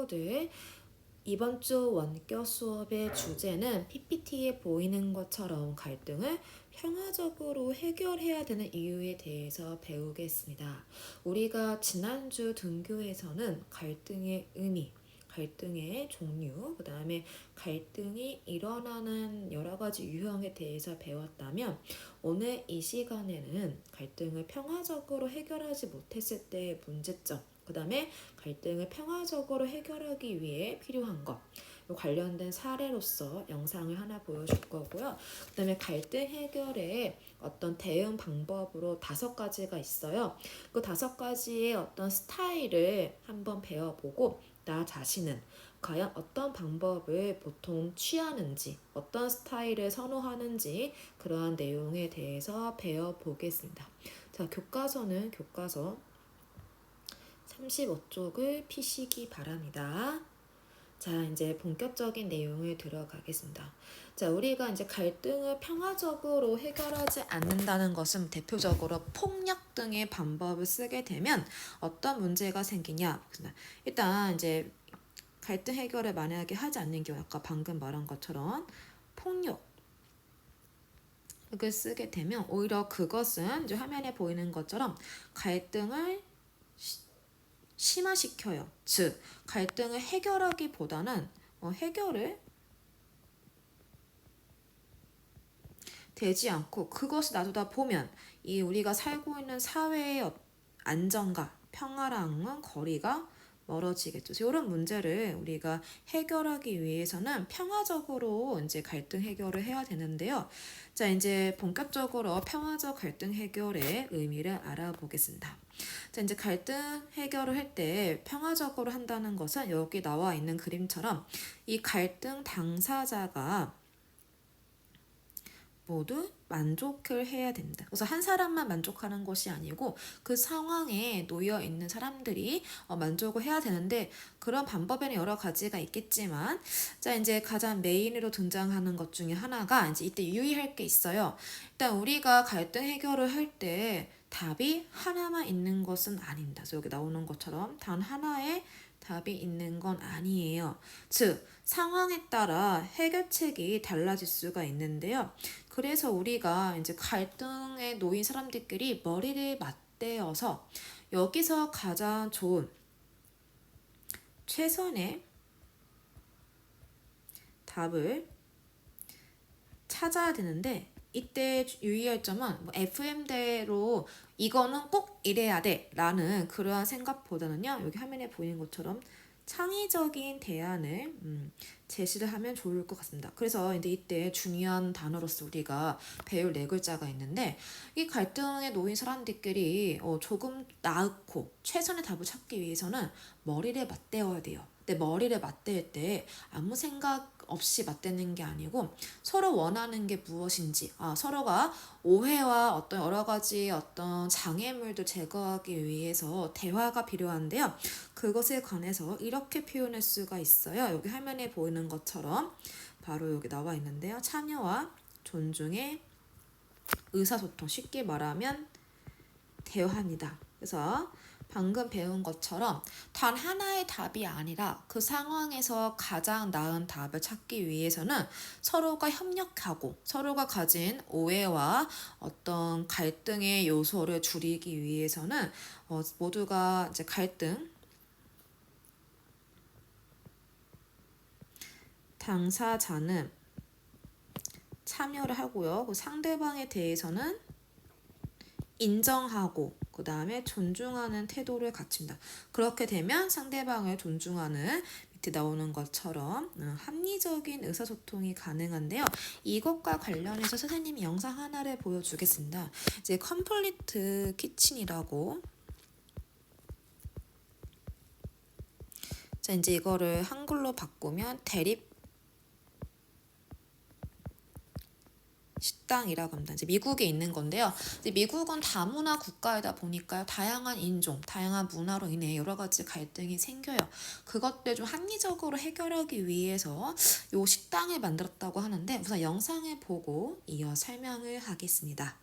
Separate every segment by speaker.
Speaker 1: 친구들, 이번 주 원격 수업의 주제는 PPT에 보이는 것처럼 갈등을 평화적으로 해결해야 되는 이유에 대해서 배우겠습니다. 우리가 지난주 등교에서는 갈등의 의미, 갈등의 종류, 그 다음에 갈등이 일어나는 여러 가지 유형에 대해서 배웠다면 오늘 이 시간에는 갈등을 평화적으로 해결하지 못했을 때의 문제점, 그 다음에 갈등을 평화적으로 해결하기 위해 필요한 것, 관련된 사례로서 영상을 하나 보여줄 거고요. 그 다음에 갈등 해결의 어떤 대응 방법으로 5가지가 있어요. 그 5가지의 어떤 스타일을 한번 배워보고 나 자신은 과연 어떤 방법을 보통 취하는지, 어떤 스타일을 선호하는지 그러한 내용에 대해서 배워보겠습니다. 자, 교과서는 교과서 35쪽을 피시기 바랍니다. 자, 이제 본격적인 내용을 들어가겠습니다. 자, 우리가 이제 갈등을 평화적으로 해결하지 않는다는 것은 대표적으로 폭력 등의 방법을 쓰게 되면 어떤 문제가 생기냐. 일단 이제 갈등 해결을 만약에 하지 않는 경우, 아까 방금 말한 것처럼 폭력을 쓰게 되면 오히려 그것은 이제 화면에 보이는 것처럼 갈등을 심화시켜요. 즉, 갈등을 해결하기보다는 해결을 되지 않고 그것을 놔두다 보면 이 우리가 살고 있는 사회의 안정과 평화랑은 거리가 멀어지겠죠. 이런 문제를 우리가 해결하기 위해서는 평화적으로 이제 갈등 해결을 해야 되는데요. 자, 이제 본격적으로 평화적 갈등 해결의 의미를 알아보겠습니다. 자, 이제 갈등 해결을 할 때 평화적으로 한다는 것은 여기 나와 있는 그림처럼 이 갈등 당사자가 모두 만족을 해야 됩니다. 그래서 한 사람만 만족하는 것이 아니고 그 상황에 놓여 있는 사람들이 만족을 해야 되는데 그런 방법에는 여러 가지가 있겠지만 자, 이제 가장 메인으로 등장하는 것 중에 하나가 이제 이때 유의할 게 있어요. 일단 우리가 갈등 해결을 할 때 답이 하나만 있는 것은 아닙니다. 그래서 여기 나오는 것처럼 단 하나의 답이 있는 건 아니에요. 즉, 상황에 따라 해결책이 달라질 수가 있는데요. 그래서 우리가 이제 갈등에 놓인 사람들끼리 머리를 맞대어서 여기서 가장 좋은 최선의 답을 찾아야 되는데 이때 유의할 점은 FM대로 이거는 꼭 이래야 돼 라는 그러한 생각보다는요, 여기 화면에 보이는 것처럼 창의적인 대안을 제시를 하면 좋을 것 같습니다. 그래서 이제 이때 중요한 단어로서 우리가 배울 4글자가 있는데 이 갈등에 놓인 사람들끼리 조금 나았고 최선의 답을 찾기 위해서는 머리를 맞대어야 돼요. 근데 머리를 맞댈 때 아무 생각 없이 맞대는 게 아니고 서로 원하는 게 무엇인지, 서로가 오해와 어떤 여러 가지 어떤 장애물도 제거하기 위해서 대화가 필요한데요. 그것에 관해서 이렇게 표현할 수가 있어요. 여기 화면에 보이는 것처럼 바로 여기 나와 있는데요. 참여와 존중의 의사소통, 쉽게 말하면 대화입니다. 그래서 방금 배운 것처럼 단 하나의 답이 아니라 그 상황에서 가장 나은 답을 찾기 위해서는 서로가 협력하고 서로가 가진 오해와 어떤 갈등의 요소를 줄이기 위해서는 모두가 이제 갈등 당사자는 참여를 하고요. 그 상대방에 대해서는 인정하고 그 다음에 존중하는 태도를 갖춘다. 그렇게 되면 상대방을 존중하는 밑에 나오는 것처럼 합리적인 의사소통이 가능한데요. 이것과 관련해서 선생님이 영상 하나를 보여주겠습니다. 이제 컴플리트 키친이라고 자, 이제 이거를 한글로 바꾸면 대립 식당이라고 합니다. 이제 미국에 있는 건데요. 이제 미국은 다문화 국가이다 보니까요. 다양한 인종, 다양한 문화로 인해 여러 가지 갈등이 생겨요. 그것들 좀 합리적으로 해결하기 위해서 요 식당을 만들었다고 하는데 우선 영상을 보고 이어 설명을 하겠습니다.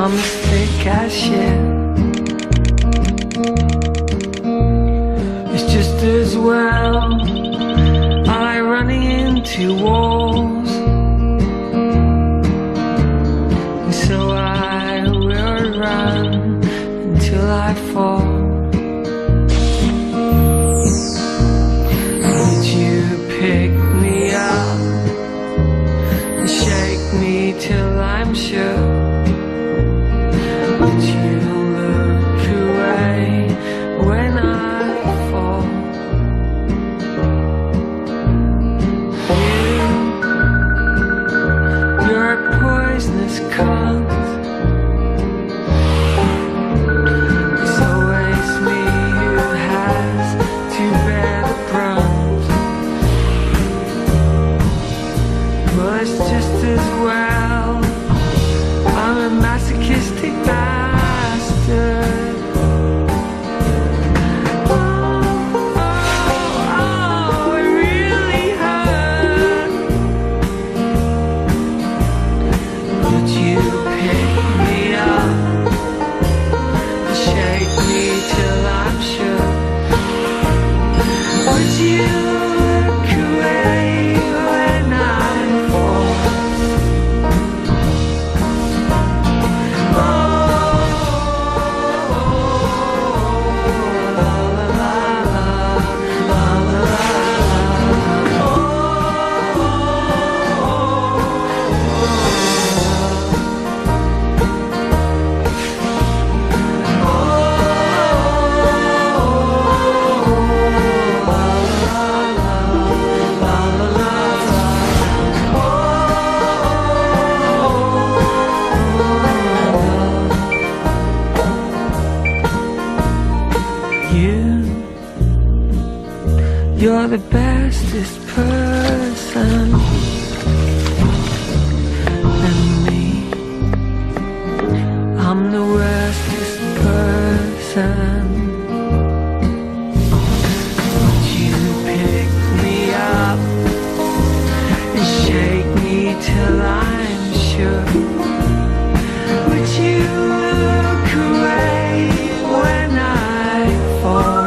Speaker 2: I'm as thick as shit. It's just as well I like running into walls, and so I will run until I fall. Would you pick me up and shake me till I'm sure? Would you look away when I fall? You're a poisonous cunt. It's always me who has to bear the brunt. Well, it's just as well I'm a masochistic bastard. Oh, it really hurt. Would you pick me up and shake me till I'm sure? Would you look away when I fall? You're the bestest person than me. I'm the worstest person. Would you pick me up and shake me till I'm sure? Would you look away when I fall?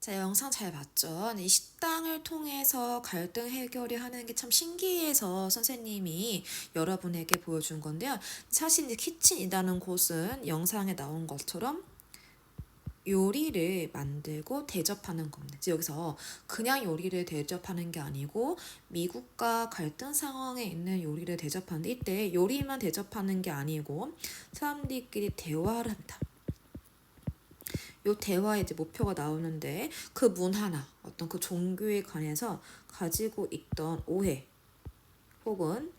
Speaker 1: 자, 영상 잘 봤죠? 이 식당을 통해서 갈등 해결이 하는 게 참 신기해서 선생님이 여러분에게 보여준 건데요. 사실 이제 키친이라는 곳은 영상에 나온 것처럼 요리를 만들고 대접하는 겁니다. 여기서 그냥 요리를 대접하는 게 아니고 미국과 갈등 상황에 있는 요리를 대접하는데, 이때 요리만 대접하는 게 아니고 사람들끼리 대화를 한다. 요 대화의 이제 목표가 나오는데, 그 문화나 어떤 그 종교에 관해서 가지고 있던 오해 혹은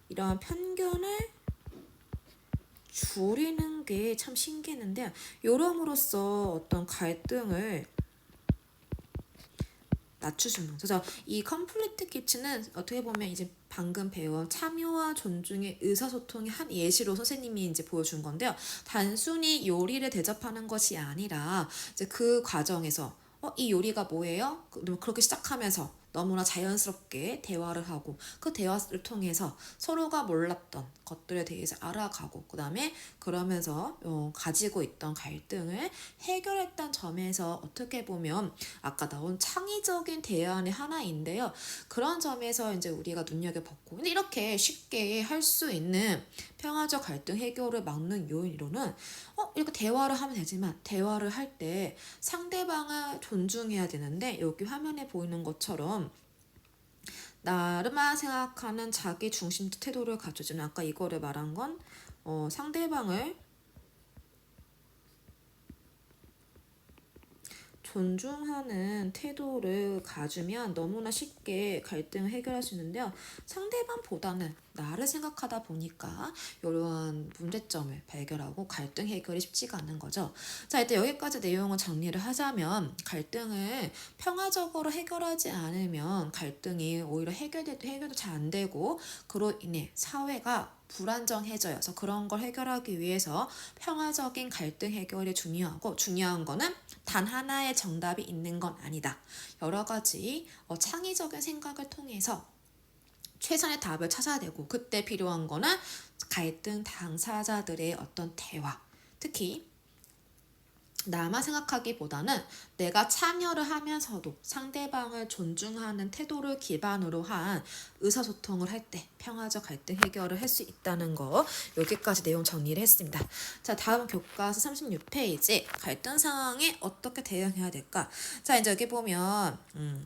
Speaker 1: 이러한 편견을 줄이는 게 참 신기했는데요. 요럼으로써 어떤 갈등을 낮추시는 거죠. 그래서 이 컴플리트 키친은 어떻게 보면 이제 방금 배운 참여와 존중의 의사소통의 한 예시로 선생님이 이제 보여준 건데요. 단순히 요리를 대접하는 것이 아니라 이제 그 과정에서 이 요리가 뭐예요? 그렇게 시작하면서 너무나 자연스럽게 대화를 하고, 그 대화를 통해서 서로가 몰랐던 것들에 대해서 알아가고, 그 다음에 그러면서 가지고 있던 갈등을 해결했던 점에서 어떻게 보면 아까 나온 창의적인 대안의 하나인데요. 그런 점에서 이제 우리가 눈여겨봤고, 근데 이렇게 쉽게 할 수 있는 평화적 갈등 해결을 막는 요인으로는 이렇게 대화를 하면 되지만, 대화를 할 때 상대방을 존중해야 되는데, 여기 화면에 보이는 것처럼 나르만 생각하는 자기 중심적 태도를 갖춰주는, 아까 이거를 말한 건 상대방을 존중하는 태도를 가지면 너무나 쉽게 갈등을 해결할 수 있는데요. 상대방보다는 나를 생각하다 보니까 이러한 문제점을 발견하고 갈등 해결이 쉽지가 않는 거죠. 자, 일단 여기까지 내용을 정리를 하자면 갈등을 평화적으로 해결하지 않으면 갈등이 오히려 해결도 잘 안 되고 그로 인해 사회가 불안정해져요. 그래서 그런 걸 해결하기 위해서 평화적인 갈등 해결이 중요하고 중요한 거는 단 하나의 정답이 있는 건 아니다. 여러 가지 창의적인 생각을 통해서 최선의 답을 찾아야 되고 그때 필요한 거는 갈등 당사자들의 어떤 대화, 특히 나만 생각하기보다는 내가 참여를 하면서도 상대방을 존중하는 태도를 기반으로 한 의사소통을 할 때 평화적 갈등 해결을 할 수 있다는 거, 여기까지 내용 정리를 했습니다. 자, 다음 교과서 36페이지 갈등 상황에 어떻게 대응해야 될까? 자, 이제 여기 보면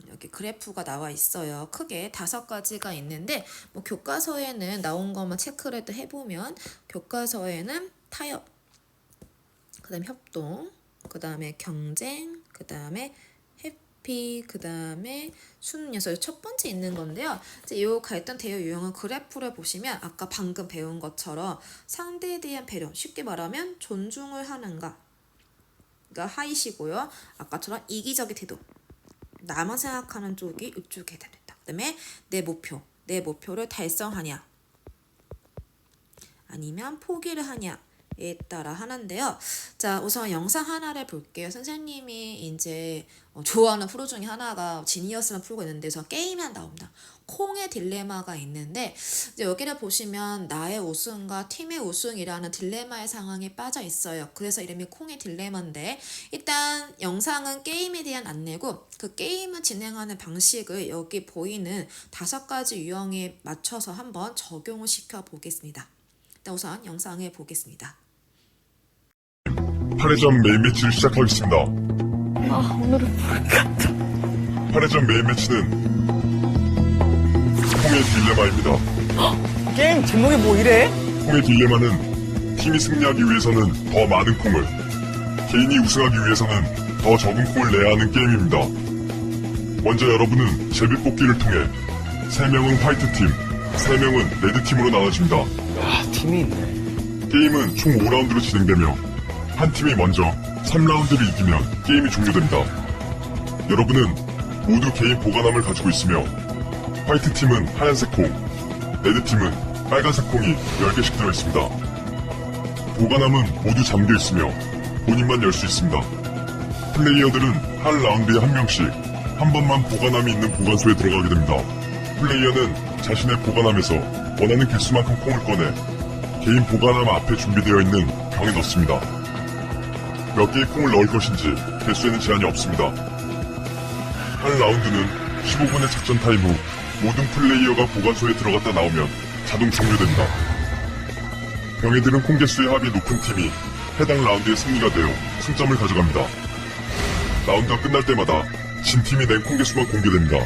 Speaker 1: 여기 그래프가 나와 있어요. 크게 5가지가 있는데 뭐 교과서에는 나온 것만 체크를 또 해보면 교과서에는 타협, 그 다음에 협동, 그 다음에 경쟁, 그 다음에 해피, 그 다음에 순녀서 첫 번째 있는 건데요. 이제 이 갈등 대응 유형은 그래프를 보시면 아까 방금 배운 것처럼 상대에 대한 배려, 쉽게 말하면 존중을 하는가가 하이시고요. 아까처럼 이기적인 태도, 나만 생각하는 쪽이 이쪽에 된다. 그 다음에 내 목표를 달성하냐 아니면 포기를 하냐 에 따라 하는데요. 자, 우선 영상 하나를 볼게요. 선생님이 이제 좋아하는 프로 중에 하나가 지니어스만 풀고 있는데 저 게임이 나옵니다. 콩의 딜레마가 있는데 이제 여기를 보시면 나의 우승과 팀의 우승이라는 딜레마의 상황에 빠져 있어요. 그래서 이름이 콩의 딜레마인데 일단 영상은 게임에 대한 안내고 그 게임을 진행하는 방식을 여기 보이는 5가지 유형에 맞춰서 한번 적용을 시켜 보겠습니다. 일단 우선 영상을 보겠습니다.
Speaker 3: 8회전 메인 매치를 시작하겠습니다.
Speaker 4: 오늘은 뭘까?
Speaker 3: 8회전 메인 매치는 콩의 딜레마입니다.
Speaker 4: 게임 제목이 뭐 이래?
Speaker 3: 콩의 딜레마는 팀이 승리하기 위해서는 더 많은 콩을, 개인이 우승하기 위해서는 더 적은 콩을 내야 하는 게임입니다. 먼저 여러분은 제비뽑기를 통해 3명은 화이트팀, 3명은 레드팀으로 나눠집니다.
Speaker 4: 팀이 있네.
Speaker 3: 게임은 총 5라운드로 진행되며 한 팀이 먼저 3라운드를 이기면 게임이 종료됩니다. 여러분은 모두 개인 보관함을 가지고 있으며 화이트팀은 하얀색 콩, 레드팀은 빨간색 콩이 10개씩 들어있습니다. 보관함은 모두 잠겨 있으며 본인만 열 수 있습니다. 플레이어들은 한 라운드에 한 명씩 한 번만 보관함이 있는 보관소에 들어가게 됩니다. 플레이어는 자신의 보관함에서 원하는 개수만큼 콩을 꺼내 개인 보관함 앞에 준비되어 있는 병에 넣습니다. 몇 개의 콩을 넣을 것인지 개수에는 제한이 없습니다. 한 라운드는 15분의 작전 타임 후 모든 플레이어가 보관소에 들어갔다 나오면 자동 종료됩니다. 병에들은 콩 개수의 합이 높은 팀이 해당 라운드의 승리가 되어 승점을 가져갑니다. 라운드가 끝날 때마다 진 팀이 낸 콩 개수만 공개됩니다.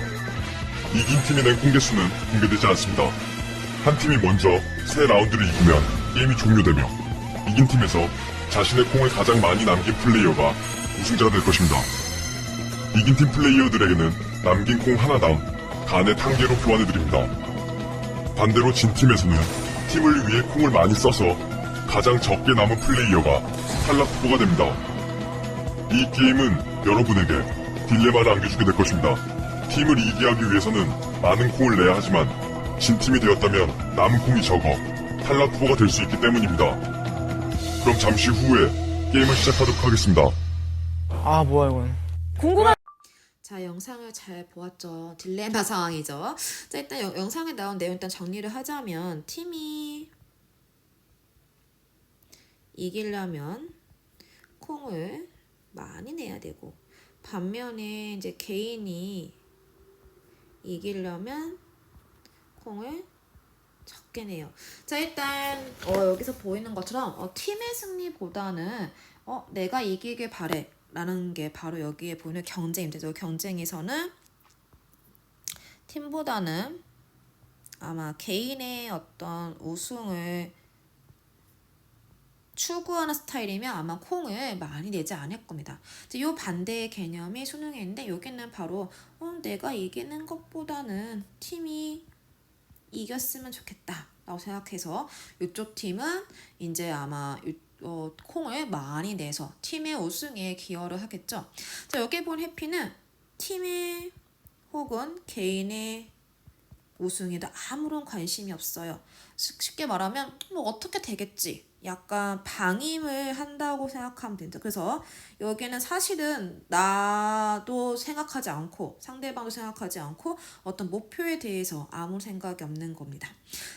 Speaker 3: 이긴 팀이 낸 콩 개수는 공개되지 않습니다. 한 팀이 먼저 3라운드를 이기면 게임이 종료되며 이긴 팀에서 자신의 콩을 가장 많이 남긴 플레이어가 우승자가 될 것입니다. 이긴 팀 플레이어들에게는 남긴 콩 하나당 간의 단계로 교환해드립니다. 반대로 진 팀에서는 팀을 위해 콩을 많이 써서 가장 적게 남은 플레이어가 탈락 후보가 됩니다. 이 게임은 여러분에게 딜레마를 안겨주게 될 것입니다. 팀을 이기게 하기 위해서는 많은 콩을 내야 하지만 진 팀이 되었다면 남은 콩이 적어 탈락 후보가 될 수 있기 때문입니다. 그럼 잠시 후에 게임을 시작하도록 하겠습니다.
Speaker 4: 뭐야 이건. 궁금한.
Speaker 1: 자, 영상을 잘 보았죠. 딜레마 상황이죠. 자, 일단 영상에 나온 내용 일단 정리를 하자면 팀이 이기려면 콩을 많이 내야 되고 반면에 이제 개인이 이기려면 콩을 적게 내요. 자, 일단 여기서 보이는 것처럼 팀의 승리보다는 내가 이기길 바래 라는 게 바로 여기에 보이는 경쟁인데 경쟁에서는 팀보다는 아마 개인의 어떤 우승을 추구하는 스타일이면 아마 콩을 많이 내지 않을 겁니다. 이제 요 반대의 개념이 수능에 있는데 여기는 바로 내가 이기는 것보다는 팀이 이겼으면 좋겠다 라고 생각해서 이쪽 팀은 이제 아마 콩을 많이 내서 팀의 우승에 기여를 하겠죠. 자, 여기 본 해피는 팀의 혹은 개인의 우승에도 아무런 관심이 없어요. 쉽게 말하면 뭐 어떻게 되겠지. 약간 방임을 한다고 생각하면 된다. 그래서 여기는 사실은 나도 생각하지 않고 상대방도 생각하지 않고 어떤 목표에 대해서 아무 생각이 없는 겁니다.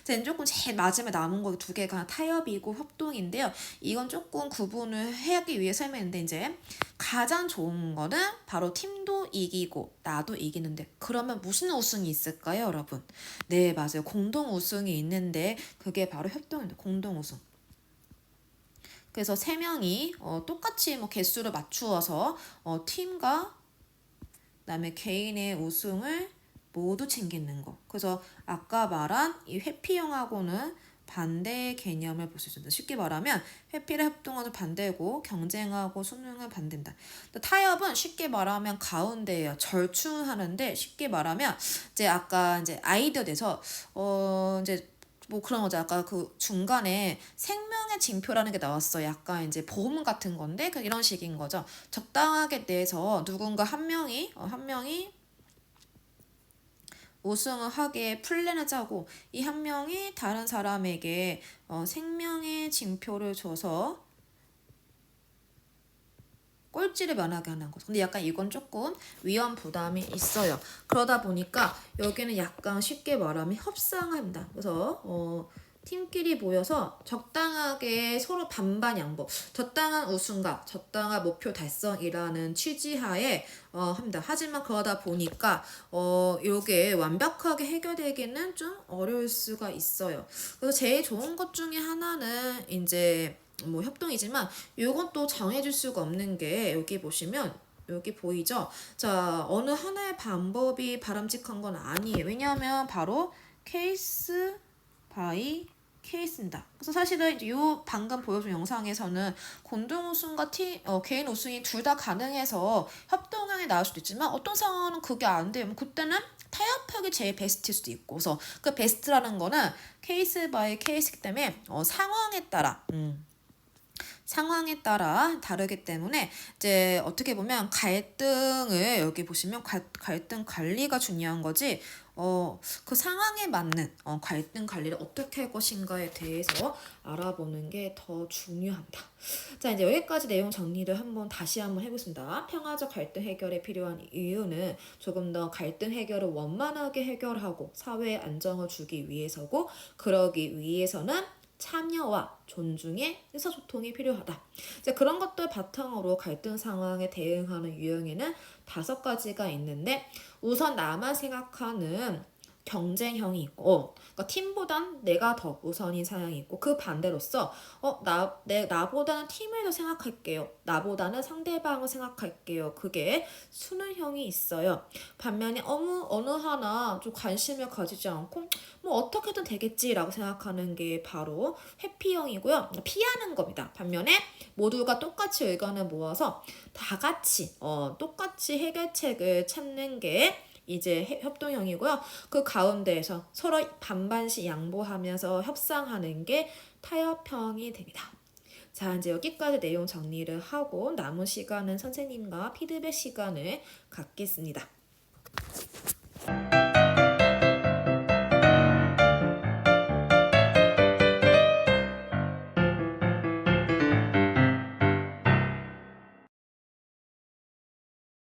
Speaker 1: 자, 조금 제일 마지막에 남은 거 두 개가 타협이고 협동인데요. 이건 조금 구분을 하기 위해 설명했는데 이제 가장 좋은 거는 바로 팀도 이기고 나도 이기는데 그러면 무슨 우승이 있을까요, 여러분? 네, 맞아요. 공동 우승이 있는데 그게 바로 협동입니다. 공동 우승. 그래서 세 명이 똑같이 뭐 개수를 맞추어서 팀과 그다음에 개인의 우승을 모두 챙기는 거. 그래서 아까 말한 이 회피형하고는 반대의 개념을 볼 수 있습니다. 쉽게 말하면 회피를 협동하는 반대고 경쟁하고 수능은 반대다. 타협은 쉽게 말하면 가운데예요. 절충하는데 쉽게 말하면 이제 아까 이제 아이디어 내서 이제 뭐 그런 거죠. 아까 그 중간에 생명의 징표라는 게 나왔어. 약간 이제 보험 같은 건데 이런 식인 거죠. 적당하게 내서 누군가 한 명이 우승을 하게 플랜을 짜고 이 한 명이 다른 사람에게 생명의 징표를 줘서 꼴찌를 면하게 하는 거죠. 근데 약간 이건 조금 위험 부담이 있어요. 그러다 보니까 여기는 약간 쉽게 말하면 협상합니다. 그래서 팀끼리 모여서 적당하게 서로 반반 양보, 적당한 우승과 적당한 목표 달성이라는 취지하에 합니다. 하지만 그러다 보니까 요게 완벽하게 해결되기는 좀 어려울 수가 있어요. 그래서 제일 좋은 것 중에 하나는 이제 뭐 협동이지만 요건 또 정해줄 수가 없는 게 여기 보시면 여기 보이죠? 자, 어느 하나의 방법이 바람직한 건 아니에요. 왜냐하면 바로 케이스 바이 케이스입니다. 그래서 사실은 요 방금 보여준 영상에서는 공동 우승과 개인 우승이 둘 다 가능해서 협동형이 나올 수도 있지만 어떤 상황은 그게 안 돼요. 그때는 타협하기 제일 베스트일 수도 있고, 그래서 그 베스트라는 거는 케이스 바이 케이스이기 때문에 상황에 따라 다르기 때문에 이제 어떻게 보면 갈등을 여기 보시면 갈등 관리가 중요한 거지 그 상황에 맞는 갈등 관리를 어떻게 할 것인가에 대해서 알아보는 게 더 중요합니다. 자, 이제 여기까지 내용 정리를 다시 한번 해보겠습니다. 평화적 갈등 해결에 필요한 이유는 조금 더 갈등 해결을 원만하게 해결하고 사회에 안정을 주기 위해서고, 그러기 위해서는 참여와 존중의 의사소통이 필요하다. 이제 그런 것들 바탕으로 갈등 상황에 대응하는 유형에는 5가지가 있는데, 우선 나만 생각하는 경쟁형이 있고, 그러니까 팀보단 내가 더 우선인 상황이 있고, 그 반대로서 나보다는 팀을 더 생각할게요. 나보다는 상대방을 생각할게요. 그게 수능형이 있어요. 반면에 어느 하나 좀 관심을 가지지 않고 뭐 어떻게든 되겠지라고 생각하는 게 바로 회피형이고요. 피하는 겁니다. 반면에 모두가 똑같이 의견을 모아서 다 같이 똑같이 해결책을 찾는 게 이제 협동형이고요. 그 가운데에서 서로 반반씩 양보하면서 협상하는 게 타협형이 됩니다. 자, 이제 여기까지 내용 정리를 하고 남은 시간은 선생님과 피드백 시간을 갖겠습니다.